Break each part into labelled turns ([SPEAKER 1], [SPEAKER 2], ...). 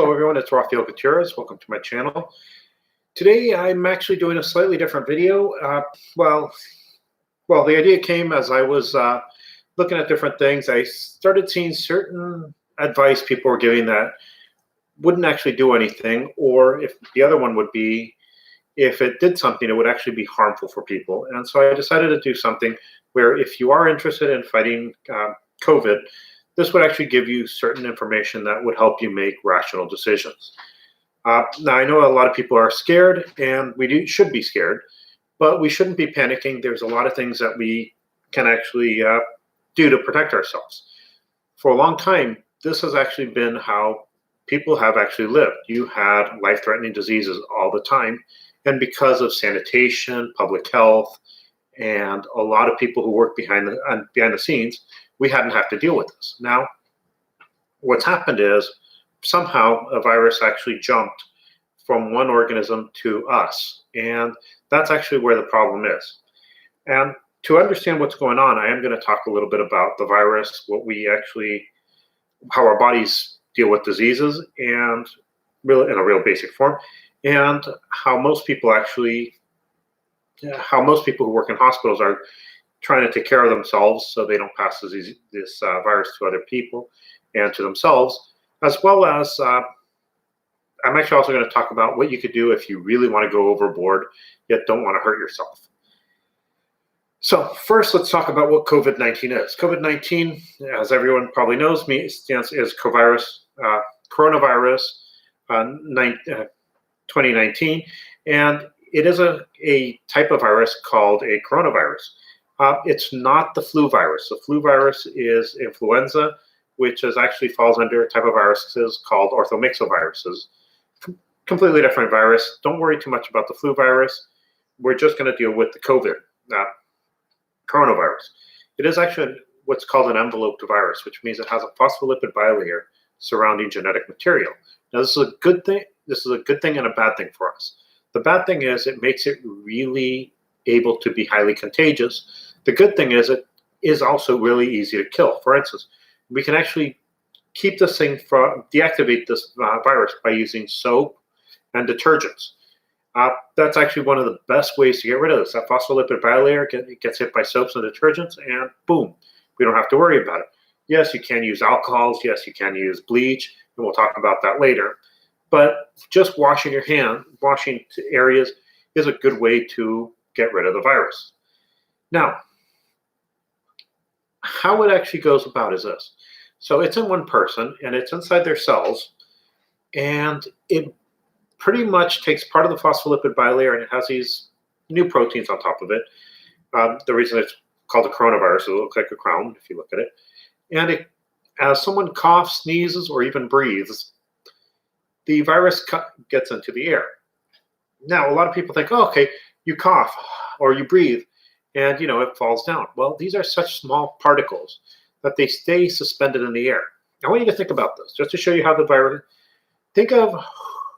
[SPEAKER 1] Hello everyone, it's Rafael Gutierrez. Welcome to my channel. Today I'm actually doing a slightly different video. The idea came as I was looking at different things. I started seeing certain advice people were giving that wouldn't actually do anything, or if the other one would be, if it did something, it would actually be harmful for people. And so I decided to do something where if you are interested in fighting COVID, this would actually give you certain information that would help you make rational decisions. Now, I know a lot of people are scared, and should be scared, but we shouldn't be panicking. There's a lot of things that we can actually do to protect ourselves. For a long time, this has actually been how people have actually lived. You had life-threatening diseases all the time, and because of sanitation, public health, and a lot of people who work behind the scenes, we hadn't have to deal with this. Now, what's happened is somehow a virus actually jumped from one organism to us, and that's actually where the problem is. And to understand what's going on, I am going to talk a little bit about the virus, how our bodies deal with diseases, and really in a real basic form, and how most people who work in hospitals are trying to take care of themselves so they don't pass this virus to other people and to themselves, as well as I'm actually also going to talk about what you could do if you really want to go overboard yet don't want to hurt yourself. So first, let's talk about what COVID-19 is. COVID-19, as everyone probably knows, is coronavirus 2019, and it is a type of virus called a coronavirus. It's not the flu virus. The flu virus is influenza, which actually falls under a type of viruses called orthomyxoviruses. Completely different virus. Don't worry too much about the flu virus. We're just going to deal with the COVID coronavirus. It is actually what's called an enveloped virus, which means it has a phospholipid bilayer surrounding genetic material. Now, this is a good thing. This is a good thing and a bad thing for us. The bad thing is it makes it really able to be highly contagious. The good thing is it is also really easy to kill. For instance, we can actually deactivate this virus by using soap and detergents. That's actually one of the best ways to get rid of this. That phospholipid bilayer gets hit by soaps and detergents, and boom, we don't have to worry about it. Yes, you can use alcohols. Yes, you can use bleach, and we'll talk about that later. But just washing your hand, washing areas, is a good way to get rid of the virus. Now, how it actually goes about is this. So it's in one person, and it's inside their cells, and it pretty much takes part of the phospholipid bilayer, and it has these new proteins on top of it. The reason it's called a coronavirus is it looks like a crown if you look at it. And as someone coughs, sneezes, or even breathes, the virus gets into the air. Now, a lot of people think, oh, okay, you cough or you breathe, and it falls down. Well, these are such small particles that they stay suspended in the air. I want you to think about this, just to show you how the virus. Think of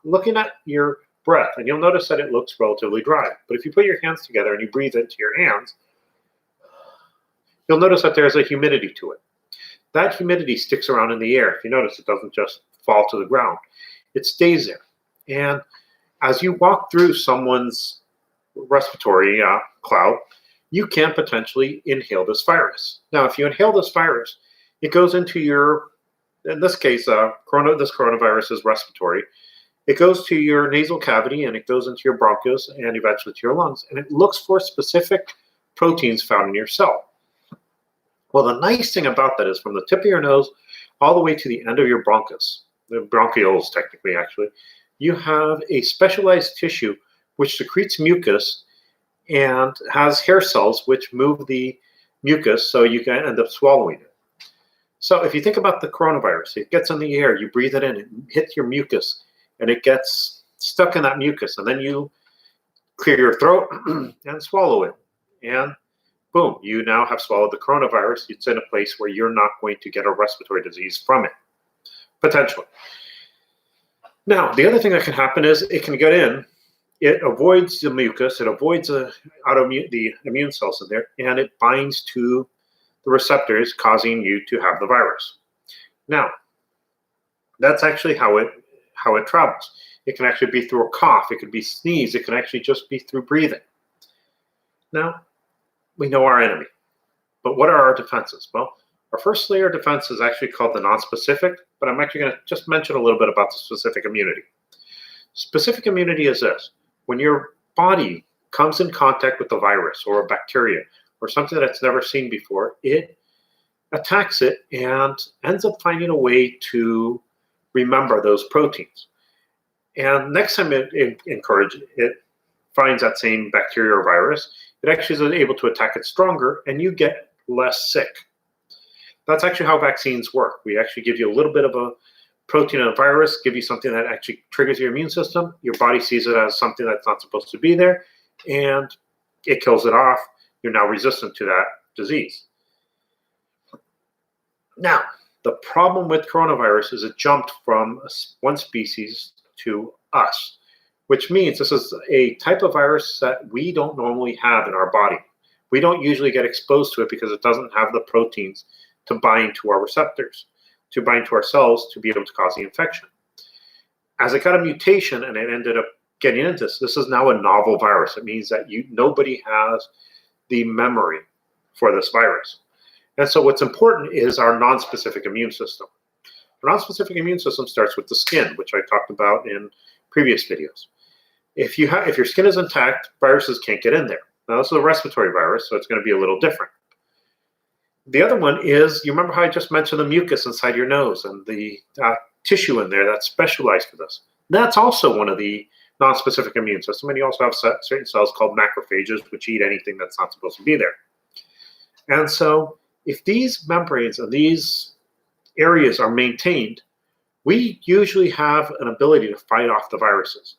[SPEAKER 1] looking at your breath, and you'll notice that it looks relatively dry. But if you put your hands together and you breathe into your hands, you'll notice that there's a humidity to it. That humidity sticks around in the air. If you notice, it doesn't just fall to the ground. It stays there. And as you walk through someone's respiratory cloud, you can potentially inhale this virus. Now, if you inhale this virus, it goes into in this case, this coronavirus is respiratory. It goes to your nasal cavity, and it goes into your bronchus, and eventually to your lungs. And it looks for specific proteins found in your cell. Well, the nice thing about that is from the tip of your nose all the way to the end of your bronchus, the bronchioles technically, actually, you have a specialized tissue which secretes mucus and has hair cells which move the mucus so you can end up swallowing it. So if you think about the coronavirus, it gets in the air, you breathe it in, it hits your mucus, and it gets stuck in that mucus, and then you clear your throat and swallow it. And boom, you now have swallowed the coronavirus. It's in a place where you're not going to get a respiratory disease from it, potentially. Now, the other thing that can happen is it can get in, it avoids the mucus, it avoids the immune cells in there, and it binds to the receptors, causing you to have the virus. Now, that's actually how it how it travels. It can actually be through a cough. It could be sneeze. It can actually just be through breathing. Now, we know our enemy. But what are our defenses? Well, our first layer of defense is actually called the nonspecific, but I'm actually going to just mention a little bit about the specific immunity. Specific immunity is this. When your body comes in contact with a virus or a bacteria or something that's never seen before, it attacks it and ends up finding a way to remember those proteins. And next time it finds that same bacteria or virus, it actually is able to attack it stronger and you get less sick. That's actually how vaccines work. We actually give you a little bit of a protein and a virus, give you something that actually triggers your immune system. Your body sees it as something that's not supposed to be there, and it kills it off. You're now resistant to that disease. Now, the problem with coronavirus is it jumped from one species to us, which means this is a type of virus that we don't normally have in our body. We don't usually get exposed to it because it doesn't have the proteins to bind to our receptors, to bind to our cells to be able to cause the infection. As it got a mutation and it ended up getting into this is now a novel virus. It means that nobody has the memory for this virus. And so what's important is our nonspecific immune system. Our nonspecific immune system starts with the skin, which I talked about in previous videos. If your skin is intact, viruses can't get in there. Now, this is a respiratory virus, so it's going to be a little different. The other one is, you remember how I just mentioned the mucus inside your nose and the tissue in there that's specialized for this? That's also one of the nonspecific immune system, and you also have certain cells called macrophages, which eat anything that's not supposed to be there. And so if these membranes and these areas are maintained, we usually have an ability to fight off the viruses.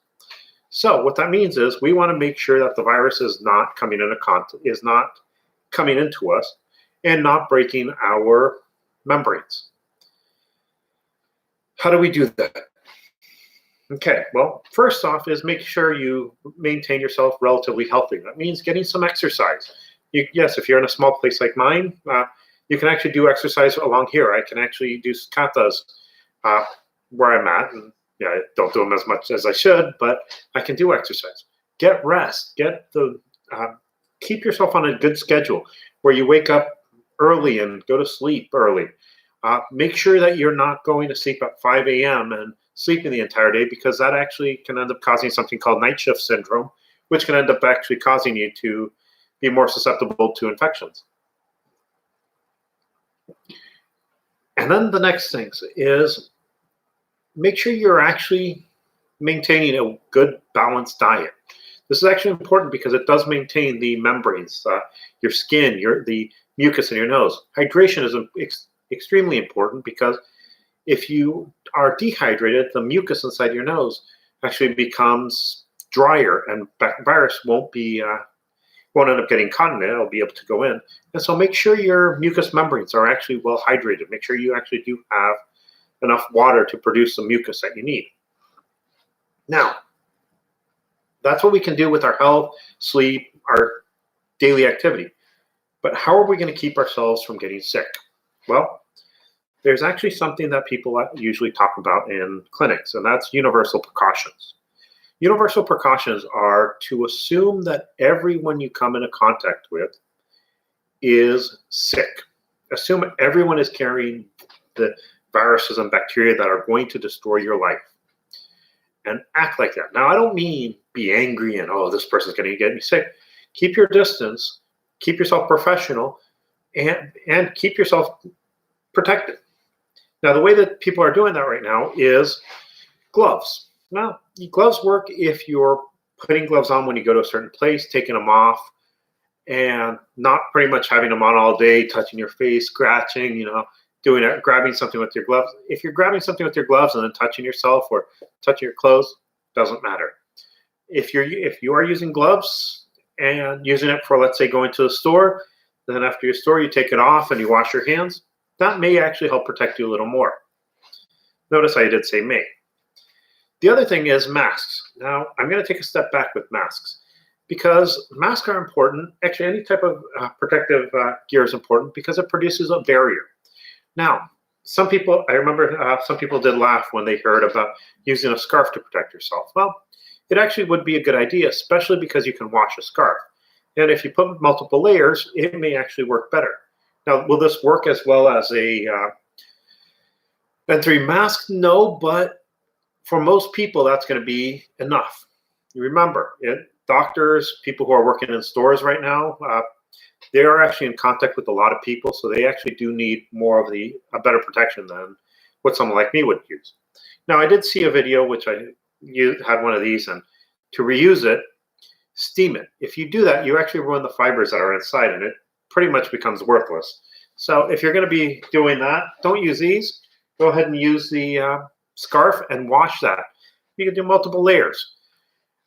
[SPEAKER 1] So what that means is we want to make sure that the virus is not coming into us and not breaking our membranes. How do we do that? Okay, well, first off is make sure you maintain yourself relatively healthy. That means getting some exercise. Yes, if you're in a small place like mine, you can actually do exercise along here. I can actually do katas where I'm at. And yeah, I don't do them as much as I should, but I can do exercise. Get rest. Keep yourself on a good schedule where you wake up early and go to sleep early. Make sure that you're not going to sleep at 5 a.m. and sleeping the entire day, because that actually can end up causing something called night shift syndrome, which can end up actually causing you to be more susceptible to infections. And then the next thing is make sure you're actually maintaining a good balanced diet. This is actually important because it does maintain the membranes, your skin, the mucus in your nose. Hydration is extremely important because if you are dehydrated, the mucus inside your nose actually becomes drier, and virus won't end up getting caught in it. It'll be able to go in. And so make sure your mucous membranes are actually well hydrated. Make sure you actually do have enough water to produce the mucus that you need. Now, that's what we can do with our health, sleep, our daily activity. But how are we going to keep ourselves from getting sick? Well, there's actually something that people usually talk about in clinics, and that's universal precautions. Universal precautions are to assume that everyone you come into contact with is sick. Assume everyone is carrying the viruses and bacteria that are going to destroy your life. And act like that. Now, I don't mean be angry and, oh, this person's going to get me sick. Keep your distance, keep yourself professional, and keep yourself protected. Now, the way that people are doing that right now is gloves. Now, gloves work if you're putting gloves on when you go to a certain place, taking them off, and not pretty much having them on all day, touching your face, scratching, doing it, grabbing something with your gloves. If you're grabbing something with your gloves and then touching yourself or touching your clothes, doesn't matter. If you are using gloves and using it for, let's say, going to the store, then after your store, you take it off and you wash your hands, that may actually help protect you a little more. Notice I did say may. The other thing is masks. Now, I'm going to take a step back with masks because masks are important. Actually, any type of protective gear is important because it produces a barrier. Now, I remember some people did laugh when they heard about using a scarf to protect yourself. Well, it actually would be a good idea, especially because you can wash a scarf. And if you put multiple layers, it may actually work better. Now, will this work as well as a N3 mask? No, but for most people, that's going to be enough. Remember, doctors, people who are working in stores right now, they are actually in contact with a lot of people, so they actually do need more of a better protection than what someone like me would use. Now, I did see a video which had one of these, and to reuse it, steam it. If you do that, you actually ruin the fibers that are inside, and it pretty much becomes worthless. So if you're going to be doing that, don't use these. Go ahead and use the scarf and wash that. You can do multiple layers.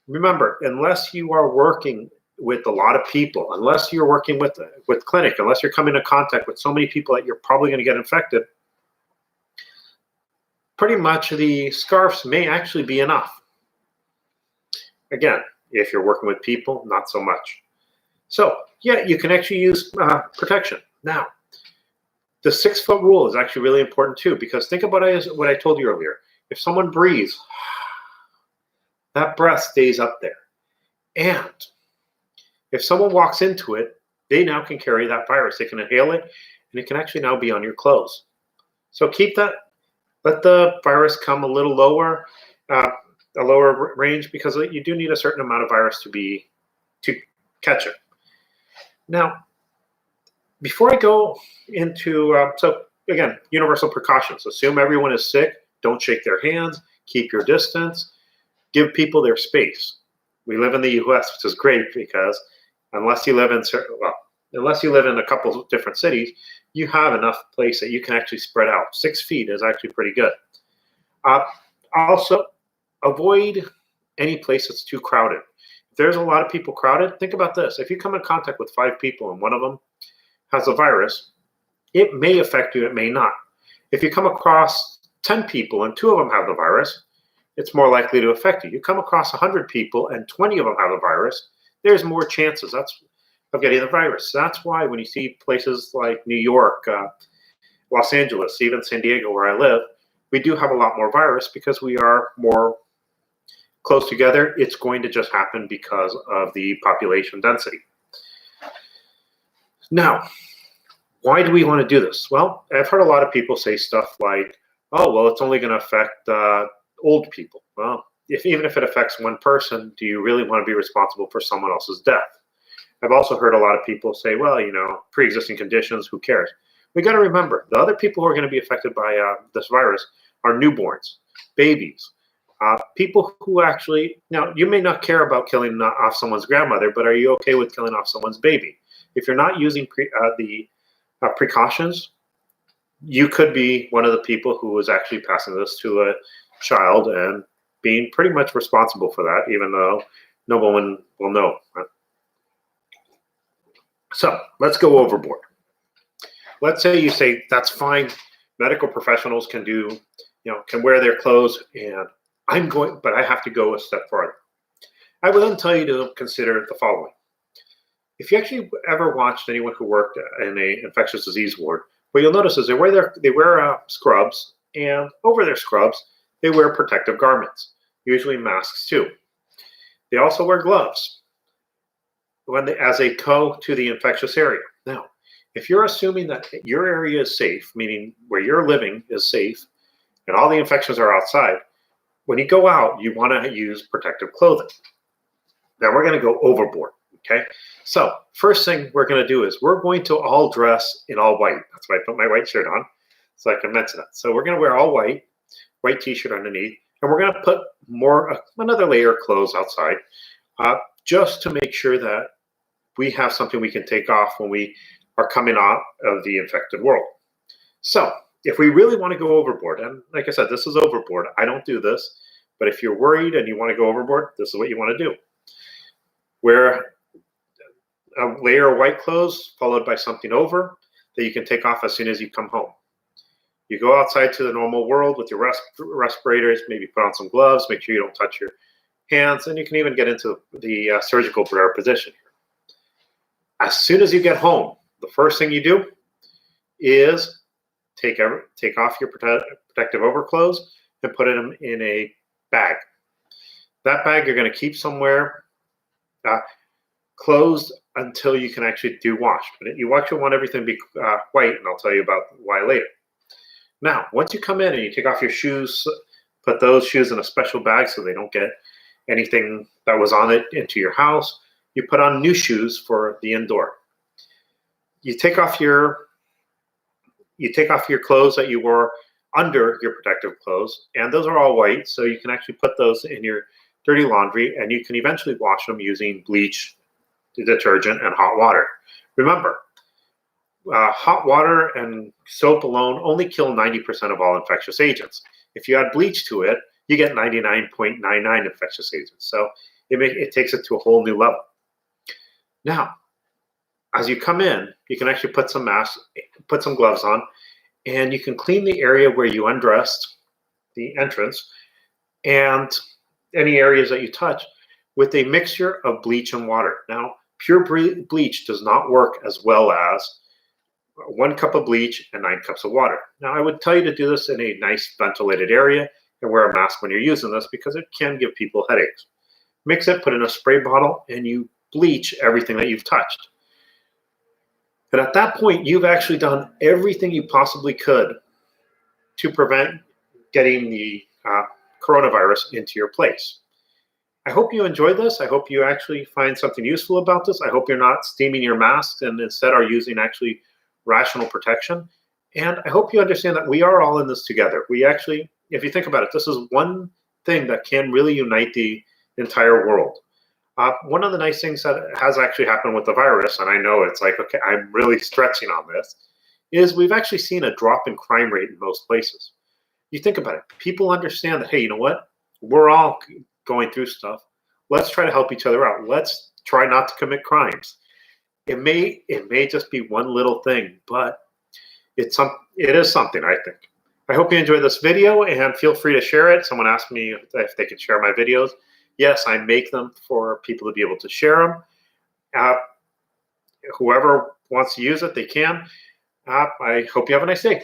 [SPEAKER 1] Remember, unless you are working with a lot of people, unless you're working with clinic, unless you're coming in contact with so many people that you're probably going to get infected, pretty much the scarves may actually be enough. Again, if you're working with people, not so much. So yeah, you can actually use protection. Now, the 6-foot rule is actually really important too, because think about what I told you earlier. If someone breathes, that breath stays up there. And if someone walks into it, they now can carry that virus. They can inhale it, and it can actually now be on your clothes. So keep that, let the virus come a little lower, a lower range, because you do need a certain amount of virus to catch it. Now, before I go into, so again, universal precautions. Assume everyone is sick. Don't shake their hands. Keep your distance. Give people their space. We live in the U.S., which is great because unless you live in a couple of different cities, you have enough place that you can actually spread out. 6 feet is actually pretty good. Also, avoid any place that's too crowded. If there's a lot of people crowded, think about this. If you come in contact with 5 people and one of them has a virus, it may affect you, it may not. If you come across 10 people and 2 of them have the virus, it's more likely to affect you. You come across 100 people and 20 of them have the virus, there's more chances of getting the virus. That's why when you see places like New York, Los Angeles, even San Diego where I live, we do have a lot more virus because we are more close together. It's going to just happen because of the population density. Now, why do we want to do this? Well, I've heard a lot of people say stuff like, oh, well, it's only going to affect old people. Well, even if it affects one person, do you really want to be responsible for someone else's death? I've also heard a lot of people say, well, pre-existing conditions, who cares? We got to remember, the other people who are going to be affected by this virus are newborns, babies, people who actually, now, you may not care about killing off someone's grandmother, but are you okay with killing off someone's baby? If you're not using the precautions, you could be one of the people who is actually passing this to a child and being pretty much responsible for that, even though no one will know. So let's go overboard. Let's say you say, that's fine. Medical professionals can can wear their clothes, and but I have to go a step farther. I will then tell you to consider the following. If you actually ever watched anyone who worked in an infectious disease ward, what you'll notice is they wear scrubs, and over their scrubs, they wear protective garments, usually masks too. They also wear gloves as they go to the infectious area. Now, if you're assuming that your area is safe, meaning where you're living is safe, and all the infections are outside, when you go out, you want to use protective clothing. Now we're going to go overboard, okay? So first thing we're going to do is we're going to all dress in all white. That's why I put my white shirt on, so I can mention that. So we're going to wear all white t-shirt underneath, and we're going to put another layer of clothes outside, just to make sure that we have something we can take off when we are coming out of the infected world. So if we really want to go overboard, and like I said, this is overboard. I don't do this, but if you're worried and you want to go overboard, this is what you want to do. Wear a layer of white clothes followed by something over that you can take off as soon as you come home. You go outside to the normal world with your respirators, maybe put on some gloves, make sure you don't touch your hands, and you can even get into the surgical prayer position. As soon as you get home, the first thing you do is take off your protective overclothes and put them in a bag. That bag you're going to keep somewhere closed until you can actually do wash. But you actually want everything to be white, and I'll tell you about why later. Now, once you come in and you take off your shoes, put those shoes in a special bag so they don't get anything that was on it into your house. You put on new shoes for the indoor. You take off your clothes that you wore under your protective clothes, and those are all white, so you can actually put those in your dirty laundry, and you can eventually wash them using bleach, detergent, and hot water. Remember, hot water and soap alone only kill 90% of all infectious agents. If you add bleach to it, you get 99.99 infectious agents. So it takes it to a whole new level. Now, as you come in, you can actually put some masks, put some gloves on, and you can clean the area where you undressed, the entrance, and any areas that you touch with a mixture of bleach and water. Now, pure bleach does not work as well as 1 cup of bleach and 9 cups of water. Now, I would tell you to do this in a nice ventilated area and wear a mask when you're using this because it can give people headaches. Mix it, put it in a spray bottle, and you bleach everything that you've touched. And at that point, you've actually done everything you possibly could to prevent getting the coronavirus into your place. I hope you enjoyed this. I hope you actually find something useful about this. I hope you're not steaming your masks and instead are using actually rational protection. And I hope you understand that we are all in this together. We actually, if you think about it, this is one thing that can really unite the entire world. One of the nice things that has actually happened with the virus, and I know it's like, okay, I'm really stretching on this, is we've actually seen a drop in crime rate in most places. You think about it, people understand that, hey, you know what? We're all going through stuff. Let's try to help each other out. Let's try not to commit crimes. It may just be one little thing, but it is something, I think. I hope you enjoyed this video and feel free to share it. Someone asked me if they could share my videos. Yes, I make them for people to be able to share them. Whoever wants to use it, they can. I hope you have a nice day.